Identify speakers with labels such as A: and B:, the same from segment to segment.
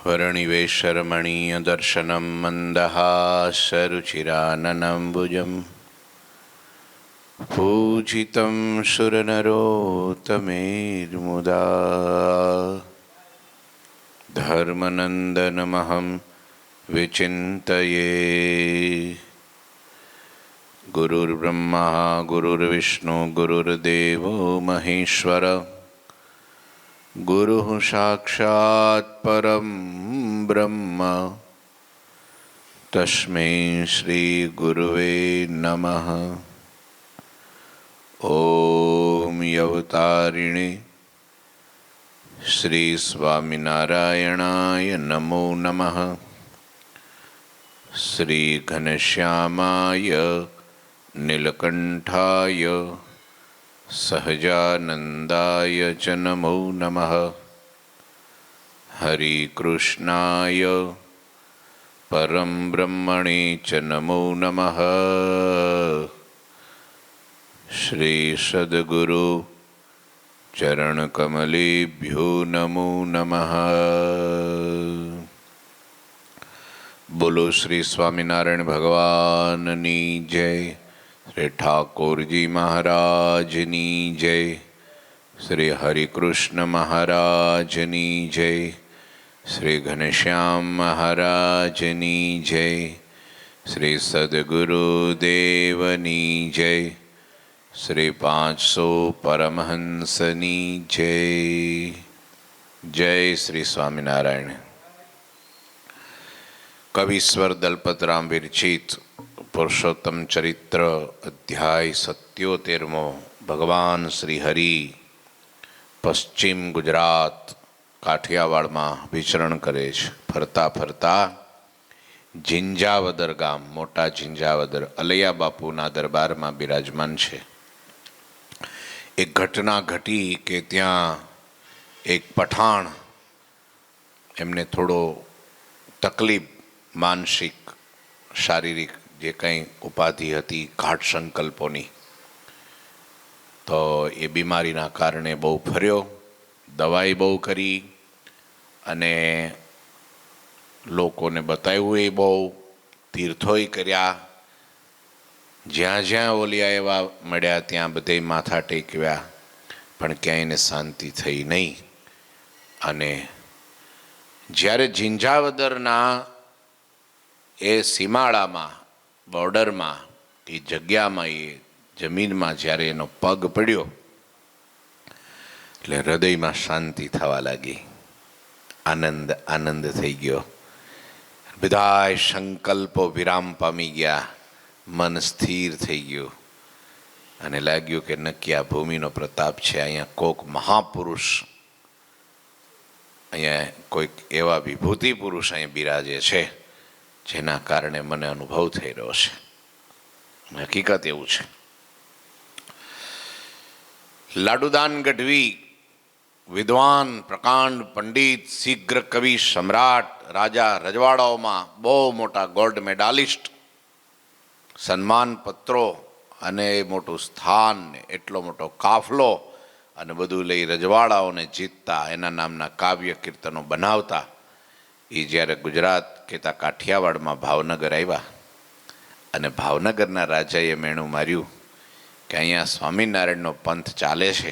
A: वर्णिवेशरमणीयदर्शनं मन्दहासरुचिराननम्बुजं पूजितं सुरनरोत्तमेर्मुदा धर्मनन्दनमहं विचिन्तये। गुरुर्ब्रह्मा गुरुर्विष्णु गुरुर्देवो महेश्वर गुरुः साक्षात् परं ब्रह्म तस्मै श्री गुरुवे नमः। ओम यवतारिणे श्री स्वामिनारायणाय नमो नमः। श्री घनश्यामाय नीलकंठाय सहजानंदाय च नमो नमः। हरिकृष्णाय परम ब्रह्मणे च नमो नमः। श्री सद्गुरु चरणकमलेभ्यो नमो नमः। बोलो श्री स्वामिनारायण भगवाननी जय। श्री ठाकुर जी महाराजनी जय। श्री हरिकृष्ण महाराजनी जय। श्री घनश्याम महाराजनी जय। श्री सद्गुरुदेवनी जय। श्री 500 परमहंसनी जय। जय श्री स्वामिनारायण। कविश्वर दलपतराम विरचित पुरुषोत्तम चरित्र अध्याय 77मो। भगवान श्री हरि पश्चिम गुजरात काठियावाड़ में विचरण करे छे। फरता फरता झिंझावदर गाम, मोटा झिंझावदर अलैया बापूना दरबार में बिराजमान छे। एक घटना घटी के त्या एक पठाण एमने थोड़ो तकलीफ मानसिक शारीरिक जे कई उपाधि हती घाट संकल्पोनी, तो ये बीमारीना कारणे बहु फर्यो, दवाई बहु करी अने लोकोने बताव्युं ए बहु, तीर्थोय कर्या, ज्यां ज्यां ओलिया एवा मळ्या त्यां बधे माथा टेकव्या, पण क्यांय एने शांति थई नहीं। अने ज्यारे झिंझावदरना ए सीमाड़ा में बॉर्डर में ए जग्या में ए जमीन में ज्यारे एनो पग पड्यो એટલે હૃદયમાં શાંતિ થવા લાગી। આનંદ આનંદ થઈ ગયો। બધાય સંકલ્પો વિરામ પામી ગયા। મન સ્થિર થઈ ગયું અને લાગ્યું કે નક્કી આ ભૂમિનો પ્રતાપ છે। અહીંયા કોક મહાપુરુષ, અહીંયા કોઈક એવા વિભૂતિ પુરુષ અહીંયા બિરાજે છે જેના કારણે મને અનુભવ થઈ રહ્યો છે। હકીકત એવું છે। લાડુદાન ગઢવી વિદ્વાન પ્રકાંડ પંડિત શીઘ્ર કવિ સમ્રાટ રાજા રજવાડાઓમાં બહુ મોટા ગોલ્ડ મેડાલિસ્ટ, સન્માન પત્રો અને મોટું સ્થાન, એટલો મોટો કાફલો અને બધું લઈ રજવાડાઓને જીતતા, એના નામના કાવ્ય કીર્તનો બનાવતા એ જ્યારે ગુજરાત કહેતા કાઠિયાવાડમાં ભાવનગર આવ્યા અને ભાવનગરના રાજાએ મેણું માર્યું કે અહીંયા સ્વામિનારાયણનો પંથ ચાલે છે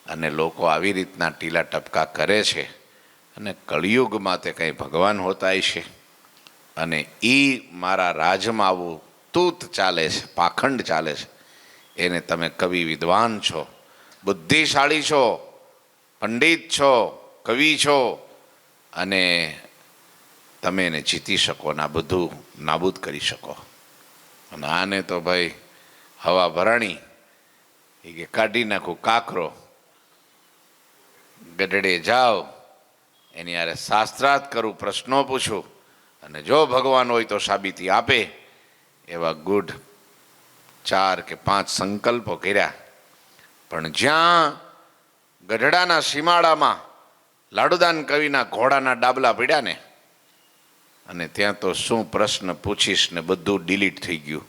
A: અને લોકો આવી રીતના ટીલા ટપકા કરે છે અને કળિયુગમાં તે કંઈ ભગવાન હોતા છે અને એ મારા રાજમાં આવું તૂત ચાલે છે, પાખંડ ચાલે છે, એને તમે કવિ વિદ્વાન છો, બુદ્ધિશાળી છો, પંડિત છો, કવિ છો અને તમે એને જીતી શકો ને આ બધું નાબૂદ કરી શકો। અને આને તો ભાઈ હવા ભરાણી એ કે કાઢી નાખું કાકરો, ગઢડે જાઓ, એની યારે શાસ્ત્રાર્થ કરું, પ્રશ્નો પૂછું અને જો ભગવાન હોય તો સાબિતી આપે, એવા ગુઢ 4 કે 5 સંકલ્પો કર્યા। પણ જ્યાં ગઢડાના સીમાડામાં લાડુદાન કવિના ઘોડાના ડાબલા પડ્યા ને, અને ત્યાં તો શું પ્રશ્ન પૂછીશ ને બધું ડિલીટ થઈ ગયું।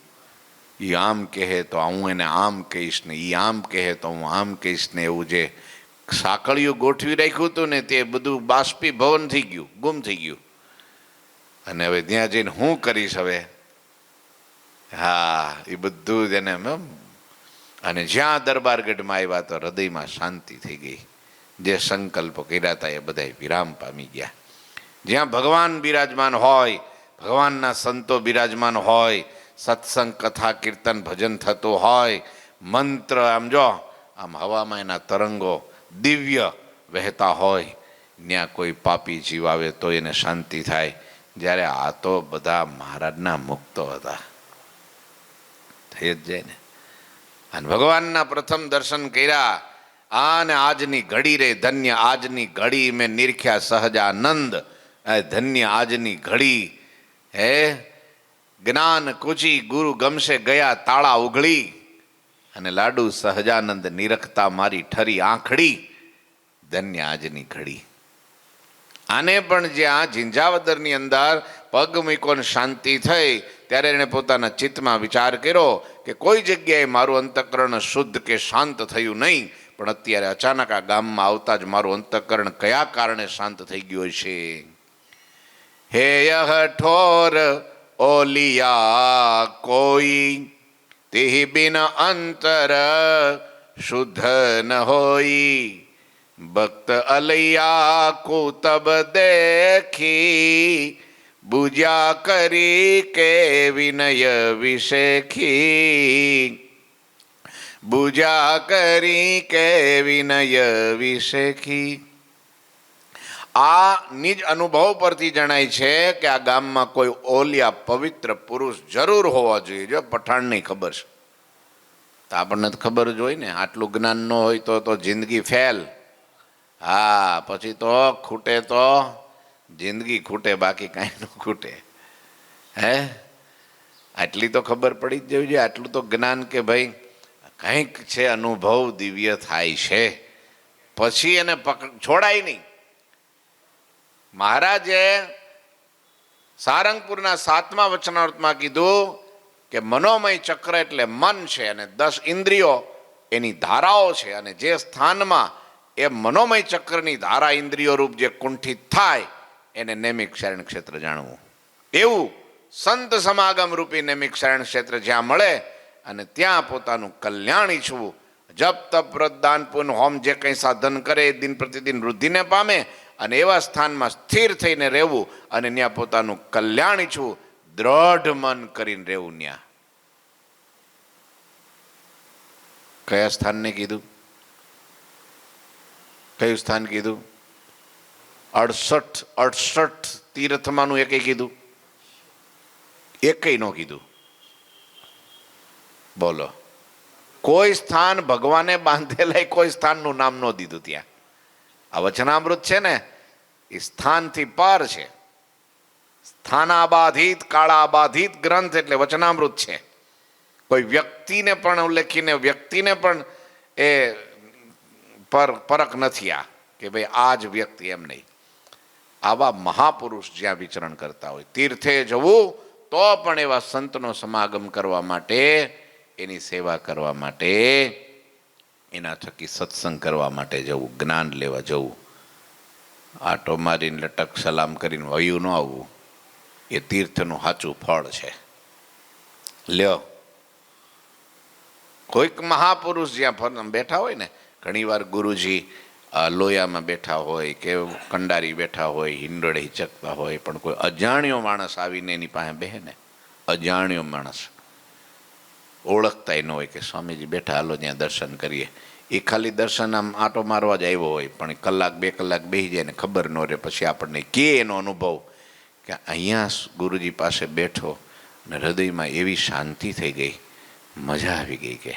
A: એ આમ કહે તો હું એને આમ કહીશ ને, એ આમ કહે તો હું આમ કહીશ ને, એવું જે સાંકળિયું ગોઠવી રાખ્યું હતું ને તે બધું બાષ્પીભવન થઈ ગયું, ગુમ થઈ ગયું. અને હવે ત્યાં જઈને હું કરીશ હવે? હા, એ બધું જ એને અને જ્યાં દરબારગઢમાં આવ્યા તો હૃદયમાં શાંતિ થઈ ગઈ. જે સંકલ્પો કર્યા હતા એ બધા વિરામ પામી ગયા. જ્યાં ભગવાન બિરાજમાન હોય, ભગવાનના સંતો બિરાજમાન હોય, સત્સંગ કથા કીર્તન ભજન થતું હોય, મંત્ર આમ જો આમ હવામાં એના તરંગો દિવ્ય વહેતા હોય, ત્યાં કોઈ પાપી જીવ આવે તો એને શાંતિ થાય. જ્યારે આ તો બધા મહારાજના મુક્તો હતા, થઈ જ જાય ને. અને ભગવાનના પ્રથમ દર્શન કર્યા અને આજની ઘડી રે ધન્ય, આજની ઘડી મેં નિરખ્યા સહજાનંદ, ધન્ય આજની ઘડી. હે જ્ઞાન કુચી ગુરુ ગમશે ગયા તાળા ઉઘડી, અને લાડુ સહજાનંદ નિરખતા મારી ઠરી આંખડી, ધન્ય આજની ઘડી. આને પણ જ્યાં ઝિંઝાવદરની અંદર પગ મૂકોને શાંતિ થઈ ત્યારે એણે પોતાના ચિત્તમાં વિચાર કર્યો કે કોઈ જગ્યાએ મારું અંતઃકરણ શુદ્ધ કે શાંત થયું નહીં, પણ અત્યારે અચાનક આ ગામમાં આવતા જ મારું અંતઃકરણ કયા કારણે શાંત થઈ ગયું છે. હે યહ ઠોર ઓલિયા કોઈ, તેહ બિન અંતર શુદ્ધ ન હોઈ, ભક્ત અલૈયા કો તબ દેખી, બુજા કરી કે વિનય વિશેખી, બુજા કરી કે વિનય વિશેખી. આ નિજ અનુભવ પરથી જણાય છે કે આ ગામમાં કોઈ ઓલિયા પવિત્ર પુરુષ જરૂર હોવા જોઈએ. જો પઠાણની ખબર છે તો આપણને તો ખબર જ હોય ને. આટલું જ્ઞાન ન હોય તો જિંદગી ફેલ. હા, પછી તો ખૂટે તો જિંદગી ખૂટે, બાકી કાંઈ ન ખૂટે. હે, આટલી તો ખબર પડી જ જવી જોઈએ, આટલું તો જ્ઞાન કે ભાઈ કંઈક છે, અનુભવ દિવ્ય થાય છે, પછી એને છોડાય નહીં. મહારાજે સારંગપુરના 7મા વચનામૃતમાં કીધું કે મનોમય ચક્ર એટલે મન છે અને 10 ઇન્દ્રિયો એની ધારાઓ છે, અને જે સ્થાનમાં એ મનોમય ચક્રની ધારા ઇન્દ્રિયો રૂપ જે કુંઠિત થાય એને નૈમિક શરણ ક્ષેત્ર જાણવું. એવું સંત સમાગમ રૂપી નૈમિક શરણ ક્ષેત્ર જ્યાં મળે અને ત્યાં પોતાનું કલ્યાણ ઈચ્છવું. જપ તપ વ્રત દાન પુન હોમ જે કંઈ સાધન કરે એ દિન પ્રતિદિન વૃદ્ધિને પામે, અને એવા સ્થાનમાં સ્થિર થઈને રહેવું અને ત્યાં પોતાનું કલ્યાણ ઈચ્છવું, દ્રઢ મન કરીને રહેવું. ત્યાં કયા સ્થાનને કીધું? કયું સ્થાન કીધું? 68 તીર્થમાંનું એકેય કીધું? એકેય ન કીધું. બોલો, કોઈ સ્થાન ભગવાને બાંધેલા કોઈ સ્થાનનું નામ ન દીધું. ત્યાં આ વચનામૃત છે ને એ સ્થાનથી પાર છે. સ્થાનાબાધિત કાળાબાધિત ગ્રંથ એટલે વચનામૃત છે. કોઈ વ્યક્તિને પણ ઉલ્લેખીને વ્યક્તિને પણ એ પરખ નથી આ કે ભાઈ આ જ વ્યક્તિ, એમ નહીં. આવા મહાપુરુષ જ્યાં વિચરણ કરતા હોય, તીર્થે જવું તો પણ એવા સંતનો સમાગમ કરવા માટે, એની સેવા કરવા માટે, એના થકી સત્સંગ કરવા માટે જવું, જ્ઞાન લેવા જવું. આટો મારીને લટક સલામ કરીને વયું ન આવવું, એ તીર્થનું સાચું ફળ છે. લ્યો, કોઈક મહાપુરુષ જ્યાં બેઠા હોય ને, ઘણીવાર ગુરુજી લોયામાં બેઠા હોય કે કંડારી બેઠા હોય, હિંડોળે હિચકતા હોય, પણ કોઈ અજાણ્યો માણસ આવીને એની પાસે બેહે ને, અજાણ્યો માણસ ઓળખતાય ન હોય કે સ્વામીજી બેઠા, હાલો ત્યાં દર્શન કરીએ. એ ખાલી દર્શન આમ આંટો મારવા જ આવ્યો હોય, પણ 1 કલાક 2 કલાક બેસી જાય ને ખબર ન રહે. પછી આપણને કે એનો અનુભવ કે અહીંયા ગુરુજી પાસે બેઠો અને હૃદયમાં એવી શાંતિ થઈ ગઈ, મજા આવી ગઈ કે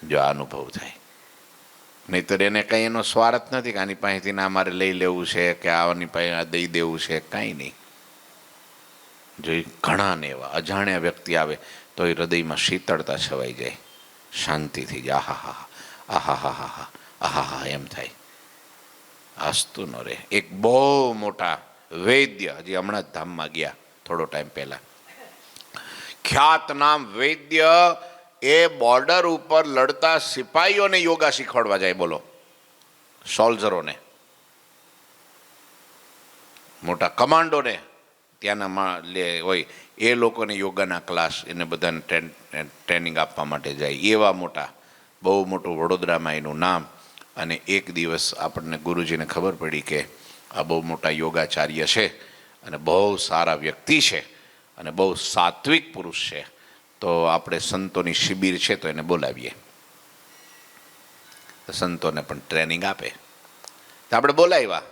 A: જો આ અનુભવ થાય. નહીંતર એને કંઈ એનો સ્વાર્થ નથી કે આની પાસેથી ના મારે લઈ લેવું છે કે આની પાસે આ દઈ દેવું છે, કાંઈ નહીં. જો ઘણાને એવા અજાણ્યા વ્યક્તિ આવે તો એ હૃદયમાં શીતળતા છવાઈ જાય, શાંતિ થઈ જાય. આહા આહા આહા એમ થાય. હસતું ન રહે. એક બહુ મોટા વૈદ્ય, હજી હમણાં જ ધામમાં ગયા થોડો ટાઈમ પહેલા, ખ્યાત નામ વૈદ્ય, એ બોર્ડર ઉપર લડતા સિપાહીઓને યોગા શીખવાડવા જાય. બોલો, સોલ્જરોને, મોટા કમાન્ડોને ત્યાંના હોય એ લોકોને યોગાના ક્લાસ એને બધાને ટ્રેનિંગ આપવા માટે જાય. એવા મોટા, બહુ મોટું વડોદરામાં એનું નામ. અને એક દિવસ આપણને ગુરુજીને ખબર પડી કે આ બહુ મોટા યોગાચાર્ય છે અને બહુ સારા વ્યક્તિ છે અને બહુ સાત્વિક પુરુષ છે, તો આપણે સંતોની શિબિર છે તો એને બોલાવીએ, સંતોને પણ ટ્રેનિંગ આપે. તો આપણે બોલાવ્યા.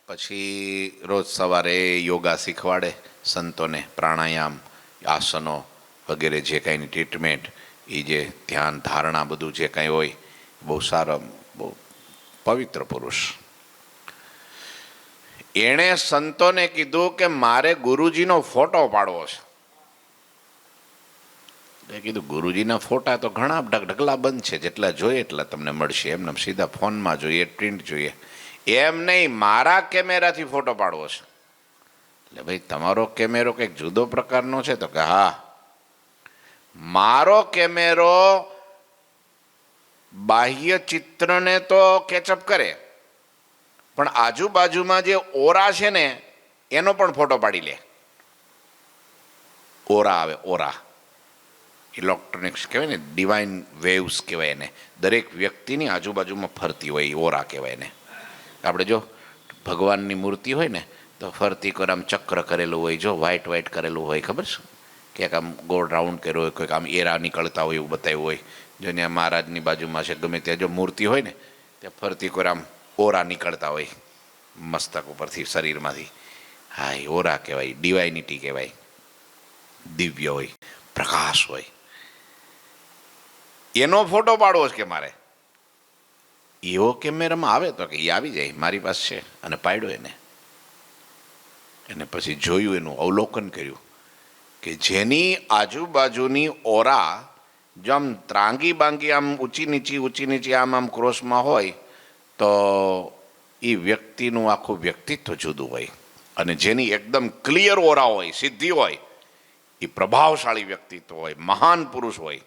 A: પછી રોજ સવારે યોગા શીખવાડે સંતોને, પ્રાણાયામ, આસનો વગેરે જે કાંઈની ટ્રીટમેન્ટ, એ જે ધ્યાન ધારણા બધું જે કાંઈ હોય, બહુ સારા, બહુ પવિત્ર પુરુષ. એણે સંતોને કીધું કે મારે ગુરુજીનો ફોટો પાડવો છે. એ કીધું ગુરુજીના ફોટા તો ઘણા ઢગલા બંધ છે, જેટલા જોઈએ એટલા તમને મળશે. એમને સીધા ફોનમાં જોઈએ, પ્રિન્ટ જોઈએ, એમ નહીં, મારા કેમેરાથી ફોટો પાડવો છે. એટલે ભાઈ તમારો કેમેરો કંઈક જુદો પ્રકારનો છે? તો કે હા, મારો કેમેરો બાહ્ય ચિત્રને તો કેચઅપ કરે, પણ આજુબાજુમાં જે ઓરા છે ને એનો પણ ફોટો પાડી લે. ઓરા આવે, ઓરા ઇલેક્ટ્રોનિક્સ કહેવાય ને, ડિવાઇન વેવ્સ કહેવાય એને. દરેક વ્યક્તિની આજુબાજુમાં ફરતી હોય, ઓરા કહેવાય એને. આપણે જો ભગવાનની મૂર્તિ હોય ને તો ફરતી કોઈ આમ ચક્ર કરેલું હોય, જો વ્હાઇટ વ્હાઇટ કરેલું હોય, ખબર છે? ક્યાંક આમ ગોળ રાઉન્ડ કર્યો હોય, કોઈક આમ એરા નીકળતા હોય એવું બતાવ્યું હોય. જો ત્યાં મહારાજની બાજુમાં છે, ગમે ત્યાં જો મૂર્તિ હોય ને ત્યાં ફરતી કોઈ આમ ઓરા નીકળતા હોય મસ્તક ઉપરથી, શરીરમાંથી. હા, એ ઓરા કહેવાય, ડિવાઇનિટી કહેવાય. દિવ્ય હોય, પ્રકાશ હોય, એનો ફોટો પાડવો છે કે મારે. એવો કેમેરામાં આવે તો કે એ આવી જાય, મારી પાસે છે. અને પાડ્યો એને પછી જોયું, એનું અવલોકન કર્યું કે જેની આજુબાજુની ઓરા જો આમ ત્રાંગી બાંગી આમ ઊંચી નીચી આમ ક્રોસમાં હોય તો એ વ્યક્તિનું આખું વ્યક્તિત્વ જુદું હોય. અને જેની એકદમ ક્લિયર ઓરા હોય, સિદ્ધિ હોય, એ પ્રભાવશાળી વ્યક્તિત્વ હોય, મહાન પુરુષ હોય,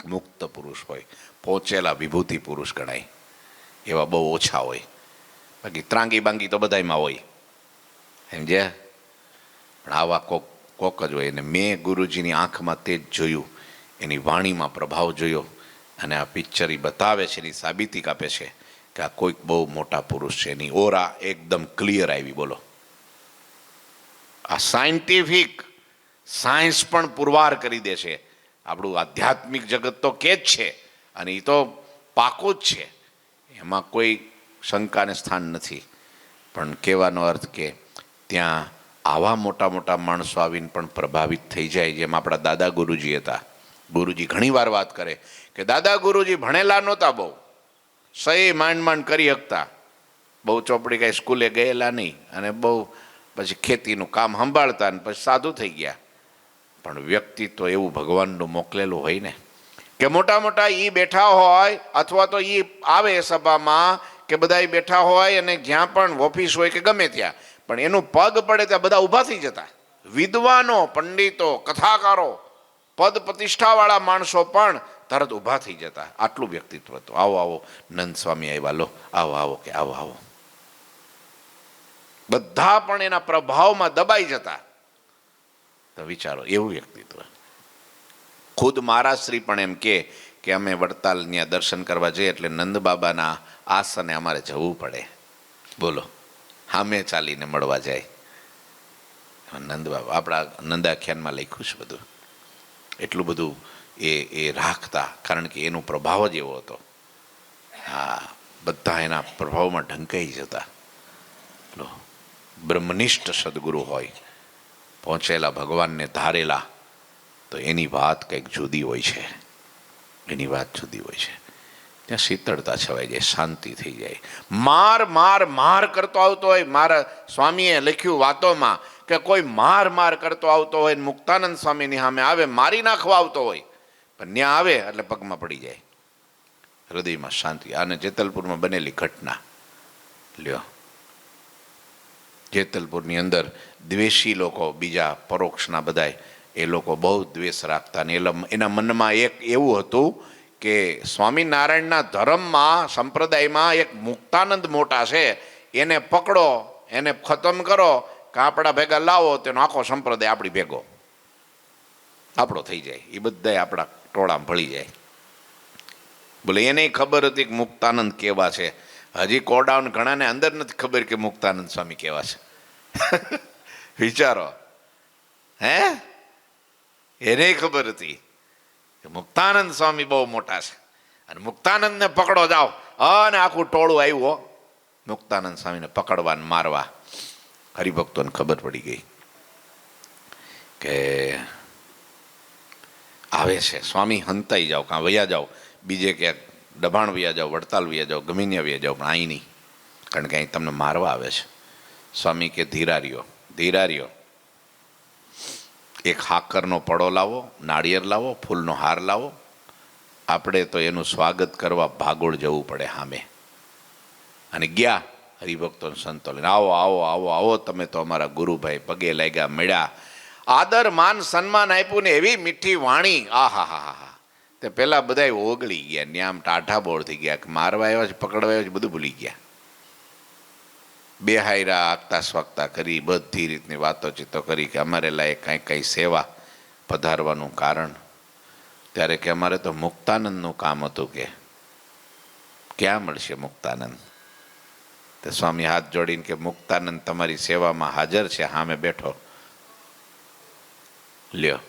A: મુક્ત પુરુષ હોય, પહોંચેલા વિભૂતિ પુરુષ ગણાય. એવા બહુ ઓછા હોય. બાકી ત્રાંગી બાંગી તો બધામાં હોય, સમજ્યા? પણ આવા કોક જ હોય. અને મેં ગુરુજીની આંખમાં તે જ જોયું, એની વાણીમાં પ્રભાવ જોયો. અને આ પિક્ચર એ બતાવે છે, એની સાબિતી આપે છે કે આ કોઈક બહુ મોટા પુરુષ છે. એની ઓરા એકદમ ક્લિયર આવી. બોલો, આ સાયન્ટિફિક, સાયન્સ પણ પુરવાર કરી દે છે. આપણું આધ્યાત્મિક જગત તો કે જ છે અને એ તો પાકું જ છે, એમાં કોઈ શંકાને સ્થાન નથી. પણ કહેવાનો અર્થ કે ત્યાં આવા મોટા મોટા માણસો આવીને પણ પ્રભાવિત થઈ જાય. જેમ આપણા દાદા ગુરુજી હતા. ગુરુજી ઘણીવાર વાત કરે કે દાદા ગુરુજી ભણેલા નહોતા, બહુ સહી માંડ કરી શકતા, બહુ ચોપડી કાંઈ સ્કૂલે ગયેલા નહીં, અને બહુ પછી ખેતીનું કામ સંભાળતા અને પછી સાધુ થઈ ગયા. પણ વ્યક્તિત્વ એવું ભગવાનનું મોકલેલું હોય ને કે મોટા મોટા એ બેઠા હોય અથવા તો એ આવે સભામાં કે બધા બેઠા હોય, અને જ્યાં પણ ઓફિસ હોય કે ગમે ત્યાં, પણ એનું પગ પડે ત્યાં બધા ઊભા થઈ જતા. વિદ્વાનો, પંડિતો, કથાકારો, પદ પ્રતિષ્ઠાવાળા માણસો પણ તરત ઊભા થઈ જતા. આટલું વ્યક્તિત્વ હતું. આવો આવો નંદ સ્વામી આવ્યા, લો આવો આવો, કે આવો આવો. બધા પણ એના પ્રભાવમાં દબાઈ જતા. તો વિચારો, એવું વ્યક્તિત્વ. ખુદ મહારાજશ્રી પણ એમ કે અમે વડતાલ ત્યાં દર્શન કરવા જઈએ એટલે નંદ બાબાના આસને અમારે જવું પડે. બોલો, સામે ચાલીને મળવા જાય. નંદ બાબા આપણા નંદાખ્યાનમાં લખ્યું છે બધું. એટલું બધું એ રાખતા, કારણ કે એનો પ્રભાવ જ એવો હતો. હા, બધા એના પ્રભાવમાં ઢંકાઈ જતા. બ્રહ્મનિષ્ઠ સદગુરુ હોય, પહોંચેલા ભગવાનને ધારેલા, તો એની વાત કંઈક જુદી હોય છે. એની વાત જુદી હોય છે. ત્યાં શીતળતા છવાઈ જાય, શાંતિ થઈ જાય. માર કરતો આવતો હોય, મારા સ્વામીએ લખ્યું વાતોમાં કે કોઈ માર કરતો આવતો હોય, મુક્તાનંદ સ્વામીની સામે આવે, મારી નાખવા આવતો હોય, પણ ત્યાં આવે એટલે પગમાં પડી જાય, હૃદયમાં શાંતિ. આને જેતલપુરમાં બનેલી ઘટના લ્યો. જેતલપુરની અંદર દ્વેષી લોકો, બીજા પરોક્ષના બધાય, એ લોકો બહુ દ્વેષ રાખતા. ને એના મનમાં એક એવું હતું કે સ્વામિનારાયણના ધર્મમાં સંપ્રદાયમાં એક મુક્તાનંદ મોટા છે, એને પકડો, એને ખતમ કરો, કાપડા ભેગા લાવો, તેનો આખો સંપ્રદાય આપણી ભેગો આપણો થઈ જાય, એ બધા આપણા ટોળામાં ભળી જાય. બોલે એને ખબર હતી કે મુક્તાનંદ કેવા છે. હજી કોડાઉન ઘણાને અંદર નથી ખબર કે મુક્તાનંદ સ્વામી કેવા છે. વિચારો, હે, એને ખબર હતી કે મુક્તાનંદ સ્વામી બહુ મોટા છે, અને મુક્તાનંદને પકડો જાઓ, અને આખું ટોળું આવ્યું મુક્તાનંદ સ્વામીને પકડવા ને મારવા. હરિભક્તોને ખબર પડી ગઈ કે આવે છે સ્વામી, હંતાઈ જાઓ, કાં વયા જાઓ, બીજે ક્યાંક દબાણ વયા જાઓ, વડતાલ વયા જાઓ, ગમીને વયા જાઓ, પણ અહીં નહીં, કારણ કે અહીં તમને મારવા આવે છે. સ્વામી કે ધીરા રહ્યો, ધીરા રહ્યો, એક હાકરનો પડો લાવો, નાળિયેર લાવો, ફૂલનો હાર લાવો, આપણે તો એનું સ્વાગત કરવા ભાગોળ જવું પડે સામે. અને ગયા હરિભક્તો સંતો લઈને, આવો આવો આવો આવો, તમે તો અમારા ગુરુભાઈ, પગે લાગ્યા, મળ્યા, આદર માન સન્માન આપ્યું ને એવી મીઠી વાણી, આ હા હા હા હા. તે પેલા બધા ઓગળી ગયા, ન્યામ ટાઢા બોળ થઈ ગયા, મારવા આવ્યા છે, પકડવા આવ્યા છે, બધું ભૂલી ગયા. બે હાયરા આગતા સ્વાગતા કરી, બધી રીતની વાતોચીતો કરી કે અમારે લાયક કાંઈ કાંઈ સેવા પધારવાનું કારણ. ત્યારે કે અમારે તો મુક્તાનંદનું કામ હતું, કે ક્યાં મળશે મુક્તાનંદ? તો સ્વામી હાથ જોડીને કે મુક્તાનંદ તમારી સેવામાં હાજર છે, સામે બેઠો. લ્યો,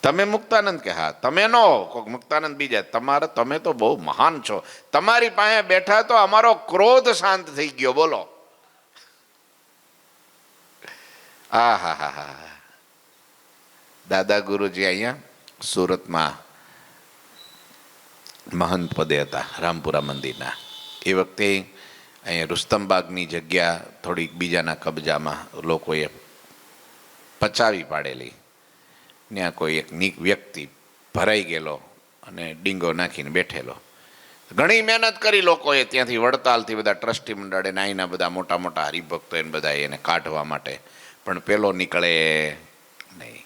A: તમે મુક્તાનંદ? કે હા. તમે નો કોક મુક્તાનંદ બીજા, તમારે, તમે તો બહુ મહાન છો, તમારી પાસે બેઠા તો અમારો ક્રોધ શાંત થઈ ગયો. બોલો, આ હા હા હા. દાદા ગુરુજી અહીંયા સુરતમાં મહંત પદે હતા, રામપુરા મંદિરના. એ વખતે અહીંયા રુસ્તમબાગની જગ્યા થોડીક બીજાના કબજામાં લોકોએ પચાવી પાડેલી. ત્યાં કોઈ એક વ્યક્તિ ભરાઈ ગયેલો અને ડીંગો નાખીને બેઠેલો. ઘણી મહેનત કરી લોકોએ, ત્યાંથી વડતાલથી બધા ટ્રસ્ટી મંડળે, નાઈના બધા મોટા મોટા હરિભક્તો એને બધા એને કાઢવા માટે, પણ પેલો નીકળે નહીં.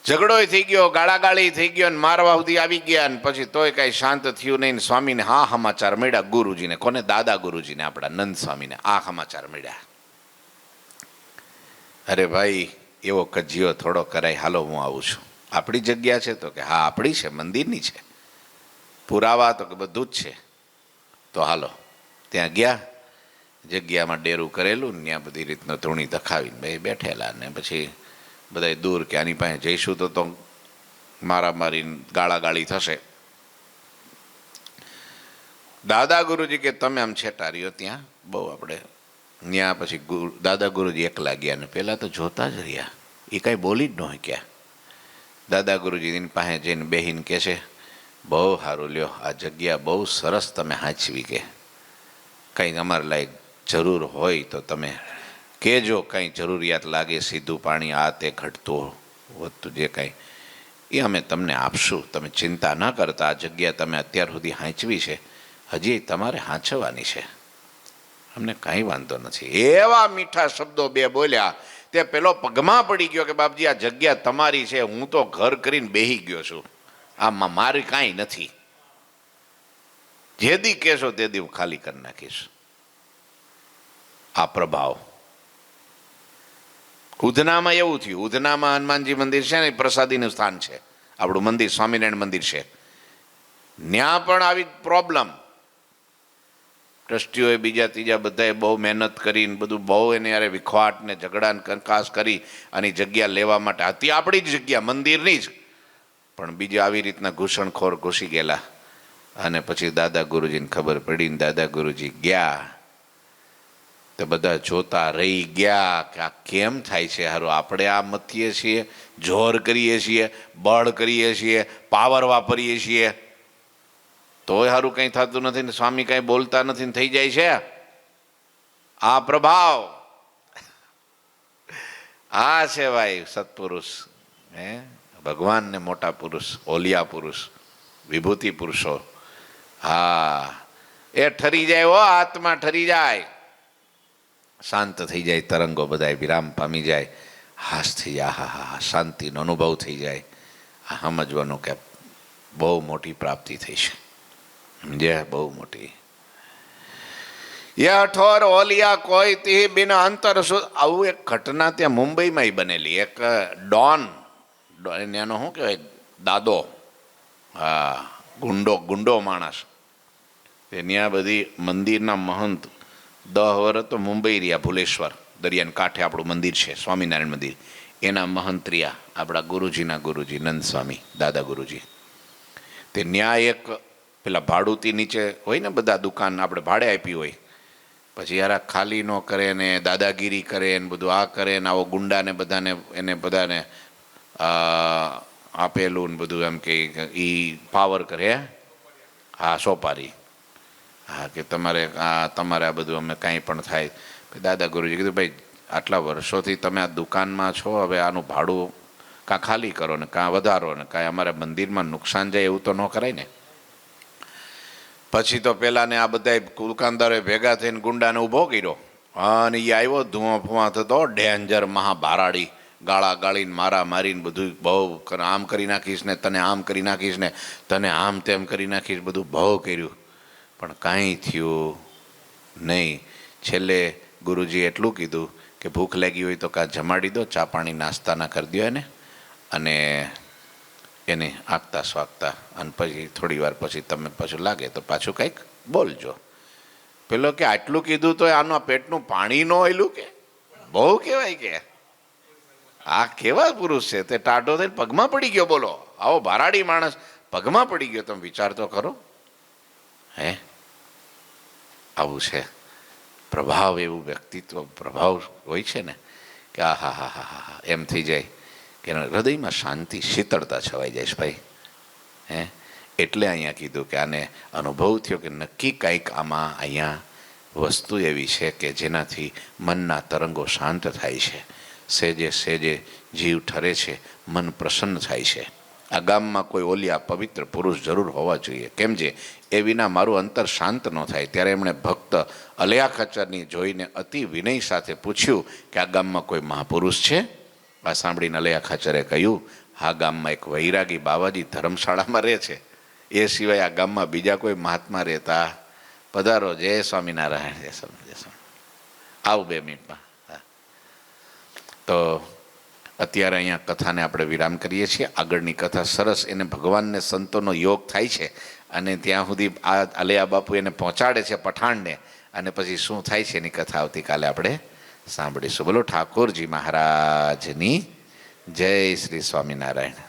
A: ઝઘડો થઈ ગયો, ગાળાગાળી થઈ ગયો, ને મારવા સુધી આવી ગયા, ને પછી તોય કાંઈ શાંત થયું નહીં. સ્વામીને હા સમાચાર મળ્યા, ગુરુજીને. કોને? દાદા ગુરુજીને, આપણા નંદ સ્વામીને આ સમાચાર મળ્યા. અરે ભાઈ, એવો કજિયો થોડો કરાય, હાલો હું આવું છું. આપણી જગ્યા છે? તો કે હા આપણી છે, મંદિરની છે. પુરાવા? તો કે બધું જ છે. તો હાલો. ત્યાં ગયા, જગ્યામાં ડેરું કરેલું ને ત્યાં બધી રીતનો ધૂણી ધખાવીને ભાઈ બેઠેલા. ને પછી બધા દૂર કે આની પાસે જઈશું તો મારામારી ગાળાગાળી થશે. દાદા ગુરુજી કે તમે આમ છેટા રહ્યો ત્યાં, બહુ આપણે ત્યાં. પછી દાદા ગુરુજી એકલા ગયા, ને પહેલાં તો જોતા જ રહ્યા, એ કાંઈ બોલી જ ન ક્યાં. દાદા ગુરુજી એની પાસે જઈને બેહીને કહે છે, બહુ સારું લ્યો, આ જગ્યા બહુ સરસ તમે હાંચવી, કે કંઈક અમારે લાયક જરૂર હોય તો તમે કહેજો, કંઈ જરૂરિયાત લાગે, સીધું પાણી, આ તે ઘટતું વધતું જે કાંઈ, એ અમે તમને આપશું. તમે ચિંતા ન કરતા, આ જગ્યા તમે અત્યાર સુધી હાંચવી છે, હજી તમારે હાંચવાની છે, અમને કાંઈ વાંધો નથી. એવા મીઠા શબ્દો બે બોલ્યા, તે પેલો પગમાં પડી ગયો કે બાપજી આ જગ્યા તમારી છે, હું તો ઘર કરીને બેહી ગયો છું, આમાં મારી કાંઈ નથી, જે દી કહેશો તે દી ખાલી કરી નાખીશ. આ પ્રભાવ ઉધનામાં એવું થયું. ઉધનામાં હનુમાનજી મંદિર છે ને, પ્રસાદીનું સ્થાન છે, આપણું મંદિર સ્વામિનારાયણ મંદિર છે. ત્યાં પણ આવી પ્રોબ્લેમ. ટ્રસ્ટીઓએ બીજા ત્રીજા બધાએ બહુ મહેનત કરીને બધું બહુ એને યારે વિખવાટ ને ઝઘડા ને કંકાસ કરી અને જગ્યા લેવા માટે હતી, આપણી જ જગ્યા, મંદિરની જ, પણ બીજા આવી રીતના ઘૂસણખોર ઘૂસી ગયેલા. અને પછી દાદા ગુરુજીને ખબર પડી ને દાદા ગુરુજી ગયા, તો બધા જોતા રહી ગયા કે આ કેમ થાય છે. હારું, આપણે આ મથીએ છીએ, જોર કરીએ છીએ, બળ કરીએ છીએ, પાવર વાપરીએ છીએ, તોય સારું કંઈ થતું નથી ને સ્વામી કાંઈ બોલતા નથી ને થઈ જાય છે. આ પ્રભાવ, આ છે ભાઈ સત્પુરુષ, ભગવાન ને મોટા પુરુષ, ઓલિયા પુરુષ, વિભૂતિ પુરુષો. હા, એ ઠરી જાય, હો આત્મા ઠરી જાય, શાંત થઈ જાય, તરંગો બધા વિરામ પામી જાય, હાશ થઈ જાય, હા હા હા, શાંતિનો અનુભવ થઈ જાય. આ સમજવાનું કે બહુ મોટી પ્રાપ્તિ થઈ છે, સમજ્યા? બહુ મોટી. યા ઠોર ઓલિયા કોઈ તે બિન અંતર આવું એક ઘટના ત્યાં મુંબઈમાં બનેલી. એક ડોન, એનો શું કહેવાય, દાદો, હા, ગુંડો માણસ, ત્યાં બધી મંદિરના મહંત 10 વર્ષ તો મુંબઈ રહ્યા, ભુલેશ્વર દરિયાના કાંઠે આપણું મંદિર છે, સ્વામિનારાયણ મંદિર, એના મહંત રહ્યા આપણા ગુરુજીના ગુરુજી નંદ સ્વામી દાદા ગુરુજી. તે ન્યાય એક પેલા ભાડુતી નીચે હોય ને બધા દુકાન આપણે ભાડે આપી હોય, પછી યાર ખાલી ન કરે ને દાદાગીરી કરે ને બધું આ કરે ને આવો ગુંડાને બધાને એને બધાને આપેલું ને બધું એમ કે એ પાવર કરે. હા, સોપારી. હા, કે તમારે આ બધું અમે કાંઈ પણ થાય. દાદા ગુરુજી કીધું ભાઈ આટલા વર્ષોથી તમે આ દુકાનમાં છો, હવે આનું ભાડું કાં ખાલી કરો ને કાં વધારો ને કાંઈ અમારા મંદિરમાં નુકસાન જાય એવું તો ન કરાય ને. પછી તો પેલાને આ બધા દુકાનદારોએ ભેગા થઈને ગુંડાને ઊભો કર્યો અને એ આવ્યો ધુઆ ફુઆ થતો, ડેન્જર મહાભારાડી, ગાળા ગાળીને મારા મારીને બધું બહુ આમ કરી નાખીશ ને તને આમ કરી નાખીશ ને તને આમ તેમ કરી નાખીશ, બધું બહુ કર્યું પણ કાંઈ થયું નહીં. છેલ્લે ગુરુજી એટલું કીધું કે ભૂખ લાગી હોય તો કાં જમાડી દો, ચા પાણી નાસ્તાના કરી દો એને આગતા સ્વાગતા, અને પછી થોડી વાર પછી તમે પાછું લાગે તો પાછું કંઈક બોલજો. પેલો કે આટલું કીધું તો આનું પેટનું પાણી ન ઓયલું, કે બહુ કહેવાય, કે આ કેવા પુરુષ છે. તે ટાઢો થઈને પગમાં પડી ગયો. બોલો, આવો ભારાડી માણસ પગમાં પડી ગયો, તમે વિચાર તો કરો. હે, આવું છે પ્રભાવ, એવું વ્યક્તિત્વ પ્રભાવ હોય છે ને કે આ હા હા હા હા એમ થઈ જાય કે હૃદયમાં શાંતિ શીતળતા છવાઈ જાય છે ભાઈ. હે, એટલે અહીંયા કીધું કે આને અનુભવ થયો કે નક્કી કંઈક આમાં અહીંયા વસ્તુ એવી છે કે જેનાથી મનના તરંગો શાંત થાય છે, સેજે સેજે જીવ ઠરે છે, મન પ્રસન્ન થાય છે. આ ગામમાં કોઈ ઓલિયા પવિત્ર પુરુષ જરૂર હોવા જોઈએ, કેમ જે એ વિના મારું અંતર શાંત ન થાય. ત્યારે એમણે ભક્ત અલયા ખચ્ચરની જોઈને અતિ વિનય સાથે પૂછ્યું કે આ ગામમાં કોઈ મહાપુરુષ છે? આ સાંભળીને અલયા ખચ્ચરે કહ્યું, આ ગામમાં એક વૈરાગી બાવાજી ધર્મશાળામાં રહે છે, એ સિવાય આ ગામમાં બીજા કોઈ મહાત્મા રહેતા? પધારો, જય સ્વામિનારાયણ. જય સ્વામી. આવું 2 મિનિટમાં. તો અત્યારે અહીંયા કથાને આપણે વિરામ કરીએ છીએ. આગળની કથા સરસ, એને ભગવાનને સંતોનો યોગ થાય છે અને ત્યાં સુધી આ અલયા બાપુ એને પહોંચાડે છે પઠાણને, અને પછી શું થાય છે એની કથા આવતીકાલે આપણે સાંભળીશું. બોલો ઠાકોરજી મહારાજની જય. શ્રી સ્વામિનારાયણ.